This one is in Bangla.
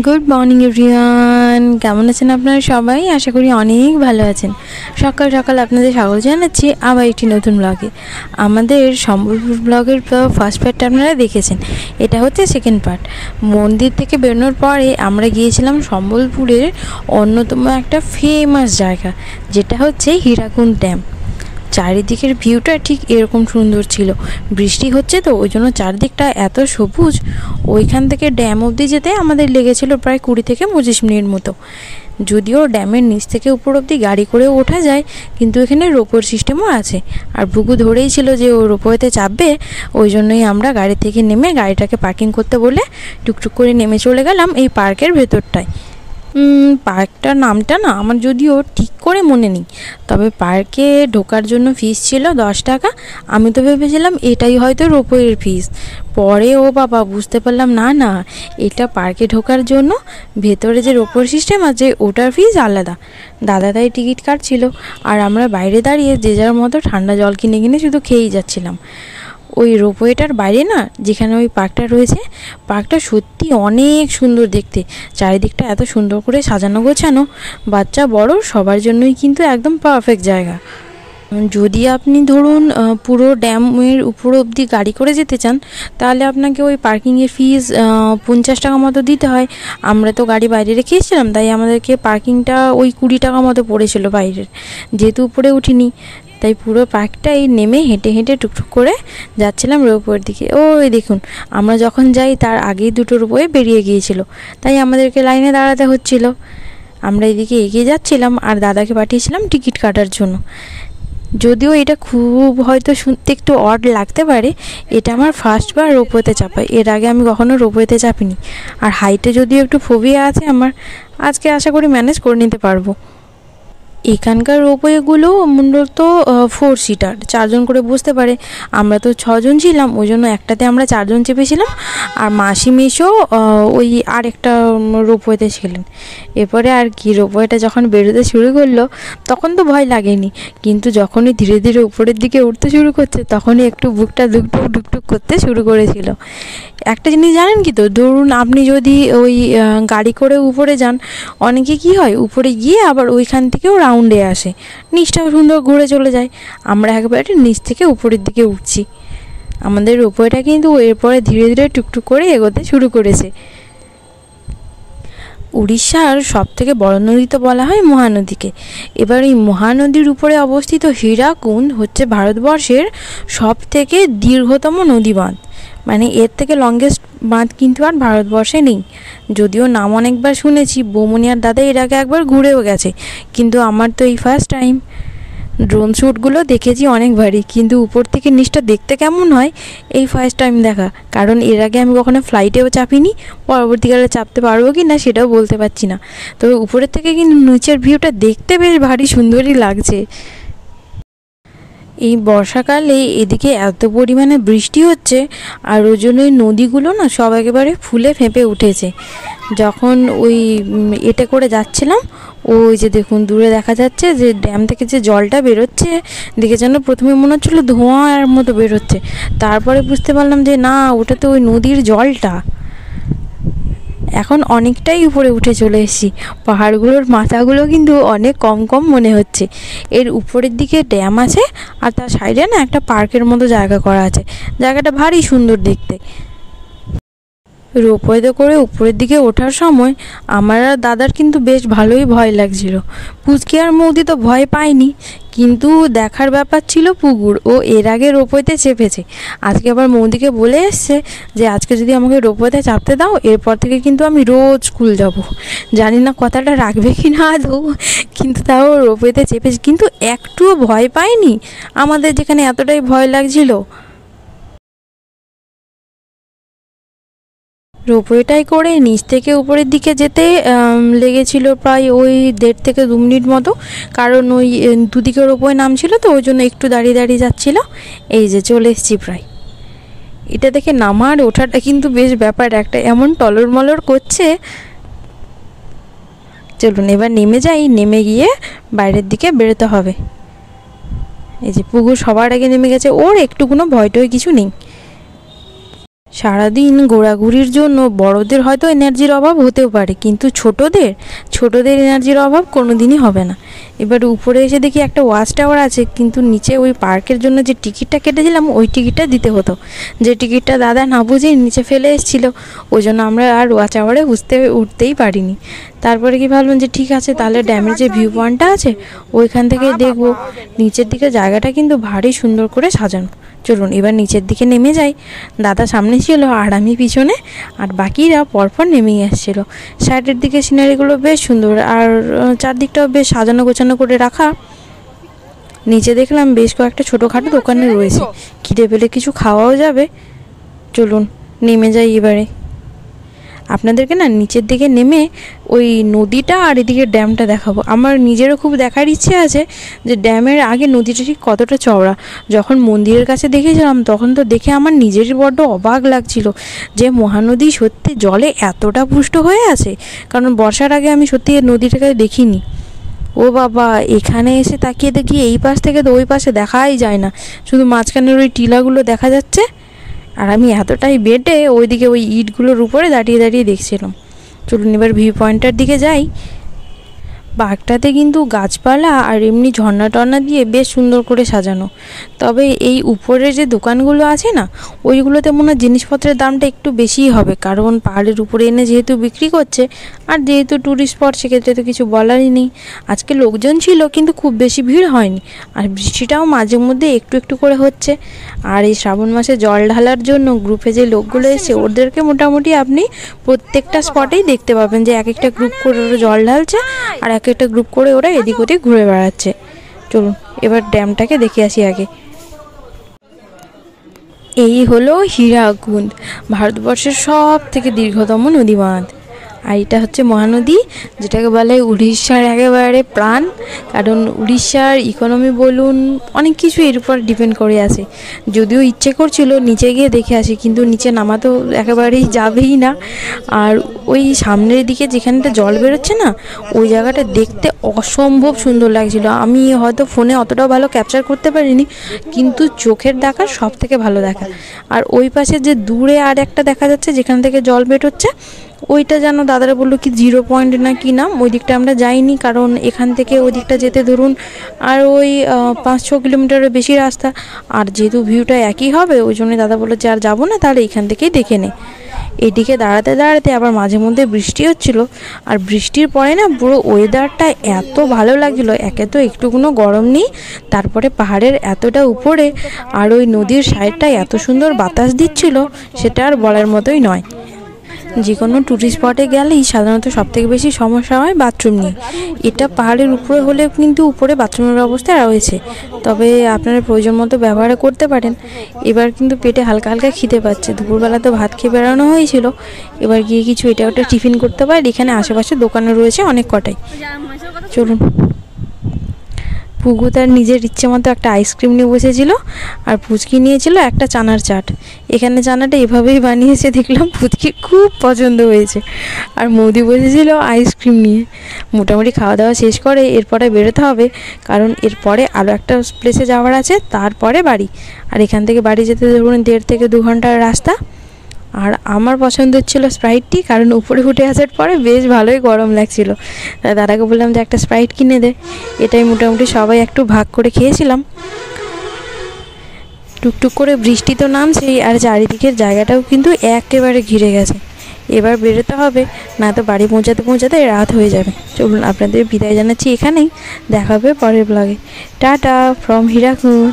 গুড মর্নিং এভরিওয়ান, কেমন আছেন আপনারা সবাই? আশা করি অনেক ভালো আছেন। সকাল সকাল আপনাদের স্বাগত জানাচ্ছি আবার একটি নতুন ব্লগে। আমাদের সম্বলপুর ব্লগের ফার্স্ট পার্টটা আপনারা দেখেছেন, এটা হচ্ছে সেকেন্ড পার্ট। মন্দির থেকে বেরোনোর পরে আমরা গিয়েছিলাম সম্বলপুরের অন্যতম একটা ফেমাস জায়গা, যেটা হচ্ছে হীরাকুন্ড ড্যাম। চারিদিকের ভিউটা ঠিক এরকম সুন্দর ছিল। বৃষ্টি হচ্ছে তো ওই জন্য চারদিকটা এত সবুজ। ওইখান থেকে ড্যাম অবধি যেতে আমাদের লেগেছিল প্রায় 20 থেকে 25 মিনিট মতো। যদিও ড্যামের নিচ থেকে উপর অবধি গাড়ি করে ওঠা যায়, কিন্তু এখানে রোপওয়ের সিস্টেমও আছে। আর বুকু ধরেই ছিল যে ও রোপওয়েতে চাপবে, ওই জন্যই আমরা গাড়ি থেকে নেমে গাড়িটাকে পার্কিং করতে বলে টুকটুক করে নেমে চলে গেলাম এই পার্কের ভেতরটায়। পার্কটার নামটা না আমার যদিও ঠিক করে মনে নেই, তবে পার্কে ঢোকার জন্য ফিস ছিল 10 টাকা। আমি তো ভেবেছিলাম এটাই হয়তো রোপওয়ের ফিস। পরে ও বাবা বুঝতে পারলাম না না, এটা পার্কে ঢোকার জন্য ভেতরে যে রোপওয়ের সিস্টেম আছে ওটার ফিস আলাদা। দাদা তাই টিকিট কাটছিল, আর আমরা বাইরে দাঁড়িয়ে যে যার মতো ঠান্ডা জল কিনে কিনে শুধু খেয়েই যাচ্ছিলাম। ওই রোপওয়েটার বাইরে না, যেখানে ওই পার্কটা রয়েছে, পার্কটা সত্যি অনেক সুন্দর দেখতে। চারিদিকটা এত সুন্দর করে সাজানো গোছানো, বাচ্চা বড় সবার জন্যই কিন্তু একদম পারফেক্ট জায়গা। যদি আপনি ধরুন পুরো ড্যামের উপর অবধি গাড়ি করে যেতে চান, তাহলে আপনাকে ওই পার্কিংয়ের ফিস 50 টাকা মতো দিতে হয়। আমরা তো গাড়ি বাইরে রেখেছিলাম, তাই আমাদেরকে পার্কিংটা ওই 20 টাকা মতো পড়েছিল বাইরের, যেহেতু উপরে উঠিনি। তাই পুরো পার্কটাই নেমে হেঁটে হেঁটে টুকটুক করে যাচ্ছিলাম রোপওয়ের দিকে। ওই দেখুন, আমরা যখন যাই তার আগেই দুটো রোপওয়ে বেরিয়ে গিয়েছিল, তাই আমাদেরকে লাইনে দাঁড়াতে হচ্ছিল। আমরা এদিকে এগিয়ে যাচ্ছিলাম আর দাদাকে পাঠিয়েছিলাম টিকিট কাটার জন্য। যদিও এটা খুব হয়তো শুনতে একটু অড লাগতে পারে, এটা আমার ফার্স্টবার রোপওয়েতে চাপা। এর আগে আমি কখনো রোপওয়েতে চাপিনি। আর হাইটে যদিও একটু ফোবিয়া আছে আমার, আজকে আশা করি ম্যানেজ করে নিতে পারবো। এখানকার রোপওয়েগুলো মূলত 4 সিটার, 4 জন করে বসতে পারে। আমরা তো 6 জন ছিলাম, ওই জন্য একটাতে আমরা 4 জন চেপেছিলাম। আর মাসি মেশো ওই আরেকটা রোপওয়েতে ছিলেন। এরপরে আর কি, রোপওয়েটা যখন বেরোতে শুরু করলো তখন তো ভয় লাগেনি, কিন্তু যখনই ধীরে ধীরে উপরের দিকে উঠতে শুরু করছে তখনই একটু বুকটা ধুকটুক ধুকটুক করতে শুরু করেছিল। একটা জিনিস জানেন কি, তো ধরুন আপনি যদি ওই গাড়ি করে উপরে যান, অনেকে কি হয় উপরে গিয়ে আবার ওইখান থেকেও রাউন্ডে আসে, নিচটাও সুন্দর ঘুরে চলে যায়। আমরা একেবারে নিচ থেকে উপরের দিকে উঠছি। আমাদের রোপওয়েটা কিন্তু এরপরে ধীরে ধীরে টুকটুক করে এগোতে শুরু করেছে। উড়িষ্যার সবথেকে বড় নদী তো বলা হয় মহানদীকে। এবার এই মহানদীর উপরে অবস্থিত হীরাকুন্ড হচ্ছে ভারতবর্ষের সবথেকে দীর্ঘতম নদী বাঁধ। মানে এর থেকে লংগেস্ট বাঁধ কিন্তু আর ভারতবর্ষে নেই। যদিও নাম অনেকবার শুনেছি, বৌমনি আর দাদা এর আগে একবার ঘুরেও গেছে, কিন্তু আমার তো এই ফার্স্ট টাইম। ড্রোন শ্যুটগুলো দেখেছি অনেকবারই, কিন্তু উপর থেকে নিচটা দেখতে কেমন হয় এই ফার্স্ট টাইম দেখা। কারণ এর আগে আমি কখনো ফ্লাইটেও চাপিনি, পরবর্তীকালে চাপতে পারবো কি না সেটাও বলতে পারছি না। তবে উপরের থেকে কিন্তু নিচের ভিউটা দেখতে বেশ ভারী সুন্দরই লাগছে। এই বর্ষাকালে এদিকে এত পরিমাণে বৃষ্টি হচ্ছে, আর ওই জন্য এই নদীগুলো না সব একেবারে ফুলে ফেঁপে উঠেছে। যখন ওই এতে করে যাচ্ছিলাম, ওই যে দেখুন দূরে দেখা যাচ্ছে যে ড্যাম থেকে যে জলটা বেরোচ্ছে, দেখে যেন প্রথমে মনে হচ্ছিলো ধোঁয়ার মতো বেরোচ্ছে, তারপরে বুঝতে পারলাম যে না, ওটা তো ওই নদীর জলটা। এখন অনেকটাই উপরে উঠে চলে এসেছি। পাহাড়গুলোর মাথাগুলো কিন্তু অনেক কম কম মনে হচ্ছে। এর উপরের দিকে ড্যাম আছে, আর তার সাইডে না একটা পার্কের মতো জায়গা করা আছে। জায়গাটা ভারী সুন্দর দেখতে। রোপওয়েতে করে উপরের দিকে ওঠার সময় আমার আর দাদার কিন্তু বেশ ভালোই ভয় লাগছিল। পুচকি আর মৌদি তো ভয় পায়নি, কিন্তু দেখার ব্যাপার ছিল পুকুর। ও এর আগে রোপওয়েতে চেপেছে, আজকে আবার মৌদিকে বলে এসছে যে আজকে যদি আমাকে রোপওয়েতে চাপতে দাও, এরপর থেকে কিন্তু আমি রোজ স্কুল যাব। জানি না কথাটা রাখবে কি না আদৌ, কিন্তু তাও রোপওয়েতে চেপেছে, কিন্তু একটুও ভয় পায়নি আমাদের যেখানে এতটাই ভয় লাগছিল। রোপওয়েটাই করে নিচ থেকে উপরের দিকে যেতে লেগেছিল প্রায় ওই 1.5 থেকে 2 মিনিট মতো, কারণ ওই দুদিকে রোপওয়ে নাম ছিল তো ওই জন্য একটু দাঁড়িয়ে দাঁড়িয়ে যাচ্ছিল। এই যে চলে এসেছি প্রায়। এটা দেখে নামার ওঠাটা কিন্তু বেশ ব্যাপার একটা, এমন টলর মলর করছে। চলুন এবার নেমে যাই, নেমে গিয়ে বাইরের দিকে বেরোতে হবে। এই যে পুকুর সবার আগে নেমে গেছে, ওর একটু কোনো ভয়টয় কিছু নেই। সারাদিন ঘোরাঘুরির জন্য বড়দের হয়তো এনার্জির অভাব হতেও পারে, কিন্তু ছোটদের এনার্জির অভাব কোনো দিনই হবে না। এবার উপরে এসে দেখি একটা ওয়াচ টাওয়ার আছে, কিন্তু নিচে ওই পার্কের জন্য যে টিকিটটা কেটেছিলাম ওই টিকিটটা দিতে হতো, যে টিকিটটা দাদা না বুঝেই নিচে ফেলে এসেছিল, ওই জন্য আমরা আর ওয়াচ টাওয়ারে উঠতেই পারিনি। তারপরে কি ভাবলাম যে ঠিক আছে, তাহলে ড্যামের যে ভিউ পয়েন্টটা আছে ওইখান থেকে দেখব। নিচের দিকে জায়গাটা কিন্তু ভারী সুন্দর করে সাজানো। চলুন এবার নিচের দিকে নেমে যাই। দাদা সামনে ছিল আর আমি পিছনে, আর বাকিরা পরপর নেমেই আসছিল। সাইডের দিকে সিনারিগুলো বেশ সুন্দর, আর চারদিকটাও বেশ সাজানো গোছানো করে রাখা। নিচে দেখলাম বেশ কয়েকটা ছোটোখাটো দোকানে রয়েছে, খিদে পেলে কিছু খাওয়াও যাবে। চলুন নেমে যাই এবারে। আপনাদেরকে না নিচের দিকে নেমে ওই নদীটা আর এদিকে ড্যামটা দেখাবো। আমার নিজেরও খুব দেখার ইচ্ছে আছে যে ড্যামের আগে নদীটা ঠিক কতটা চওড়া। যখন মন্দিরের কাছে দেখেছিলাম তখন তো দেখে আমার নিজেরই বড্ড অবাক লাগছিল যে মহানদী সত্যি জলে এতটা পুষ্ট হয়ে আছে, কারণ বর্ষার আগে আমি সত্যি নদীটাকে দেখিনি। ও বাবা, এখানে এসে তাকিয়ে দেখি এই পাশ থেকে তো ওই পাশে দেখাই যায় না, শুধু মাঝখানের ওই টিলাগুলো দেখা যাচ্ছে। আর আমি এতটাই বেটে ওইদিকে ওই ইটগুলোর উপরে দাঁড়িয়ে দাঁড়িয়ে দেখছিলাম। চলুন এবার ভিউ পয়েন্টটার দিকে যাই। পার্কটাতে কিন্তু গাছপালা আর এমনি ঝর্ণা টর্না দিয়ে বেশ সুন্দর করে সাজানো। তবে এই উপরের যে দোকানগুলো আছে না, ওইগুলোতে মনে হয় জিনিসপত্রের দামটা একটু বেশিই হবে, কারণ পাহাড়ের উপরে এনে যেহেতু বিক্রি করছে, আর যেহেতু ট্যুরিস্ট স্পট সেক্ষেত্রে তো কিছু বলারই নেই। আজকে লোকজন ছিল কিন্তু খুব বেশি ভিড় হয়নি, আর বৃষ্টিটাও মাঝে মধ্যে একটু একটু করে হচ্ছে। আর এই শ্রাবণ মাসে জল ঢালার জন্য গ্রুপে যে লোকগুলো এসে ওদেরকে মোটামুটি আপনি প্রত্যেকটা স্পটেই দেখতে পাবেন যে এক একটা গ্রুপ করে ওরা জল ঢালছে, আর এক একটা গ্রুপ করে ওরা এদিক ওদিক ঘুরে বেড়াচ্ছে। চলুন এবার ড্যামটাকে দেখে আসি আগে। এই হলো হীরাকুন্ড, ভারতবর্ষের সব থেকে দীর্ঘতম নদী বাঁধ। আর এটা হচ্ছে মহানদী, যেটাকে বলে উড়িষ্যার একেবারে প্রাণ। কারণ উড়িষ্যার ইকোনমি বলুন অনেক কিছু এর উপর ডিপেন্ড করে আছে। যদিও ইচ্ছে করছিল নিচে গিয়ে দেখে আসি, কিন্তু নিচে নামা তো একেবারেই যাবেই না। আর ওই সামনের দিকে যেখানটা জল বেরোচ্ছে না, ওই জায়গাটা দেখতে অসম্ভব সুন্দর লাগছিল। আমি হয়তো ফোনে অতটাও ভালো ক্যাপচার করতে পারিনি, কিন্তু চোখের দেখা সব থেকে ভালো দেখা। আর ওই পাশে যে দূরে আর একটা দেখা যাচ্ছে যেখান থেকে জল বেরোচ্ছে, ওইটা যেন দাদারা বললো কি 0 পয়েন্ট না কি নাম, ওই দিকটা আমরা যাইনি, কারণ এখান থেকে ওই দিকটা যেতে ধরুন আর ওই 5-6 কিলোমিটারের বেশি রাস্তা। আর যেহেতু ভিউটা একই হবে, ওই জন্য দাদা বললো যে আর যাবো না, তাহলে এখান থেকেই দেখে নে। এইদিকে দাঁড়াতে দাঁড়াতে আবার মাঝে মধ্যে বৃষ্টি হচ্ছিলো, আর বৃষ্টির পরে না পুরো ওয়েদারটা এত ভালো লাগছিলো। একে তো একটুকুনো গরম নেই, তারপরে পাহাড়ের এতটা উপরে আর ওই নদীর সাইডটা এত সুন্দর বাতাস দিচ্ছিল, সেটা আর বলার মতোই নয়। যে কোনো ট্যুরিস্ট স্পটে গেলেই সাধারণত সবথেকে বেশি সমস্যা হয় বাথরুম নিয়ে। এটা পাহাড়ের উপরে হলে কিন্তু উপরে বাথরুমের ব্যবস্থা রয়েছে, তবে আপনারা প্রয়োজন মতো ব্যবহার করতে পারেন। এবার কিন্তু পেটে হালকা হালকা খিদে পাচ্ছে, দুপুরবেলা তো ভাত খেয়ে বেড়ানো হয়েছিল, এবার গিয়ে কিছু এটা ওটা টিফিন করতে পারি। এখানে আশেপাশে দোকানে রয়েছে অনেক কটাই। চলুন। পুগু তার নিজের ইচ্ছে মতো একটা আইসক্রিম নিয়ে বসেছিল, আর পুচকি নিয়েছিল একটা চানার চাট। এখানে চানাটা এভাবেই বানিয়েছে দেখলাম, পুচকির খুব পছন্দ হয়েছে। আর মৌদি বসেছিল আইসক্রিম নিয়ে। মোটামুটি খাওয়া দাওয়া শেষ করে এরপরে বেরোতে হবে, কারণ এরপরে আরও একটা প্লেসে যাওয়ার আছে, তারপরে বাড়ি। আর এখান থেকে বাড়ি যেতে ধরুন 1.5 থেকে 2 ঘন্টার রাস্তা। আর আমার পছন্দ হচ্ছিলো স্প্রাইটটি, কারণ উপরে উঠে আসার পরে বেশ ভালোই গরম লাগছিল। তাই দাদাকে বললাম যে একটা স্প্রাইট কিনে দে। এটাই মোটামুটি সবাই একটু ভাগ করে খেয়েছিলাম। টুকটুক করে বৃষ্টি তো নামছেই, আর চারিদিকের জায়গাটাও কিন্তু একেবারে ঘিরে গেছে। এবার বেরোতে হবে, না তো বাড়ি পৌঁছাতে পৌঁছাতে রাত হয়ে যাবে। চলুন আপনাদের বিদায় জানাচ্ছি এখানেই, দেখা হবে পরের ব্লগে। Tata from হীরাকুন্ড।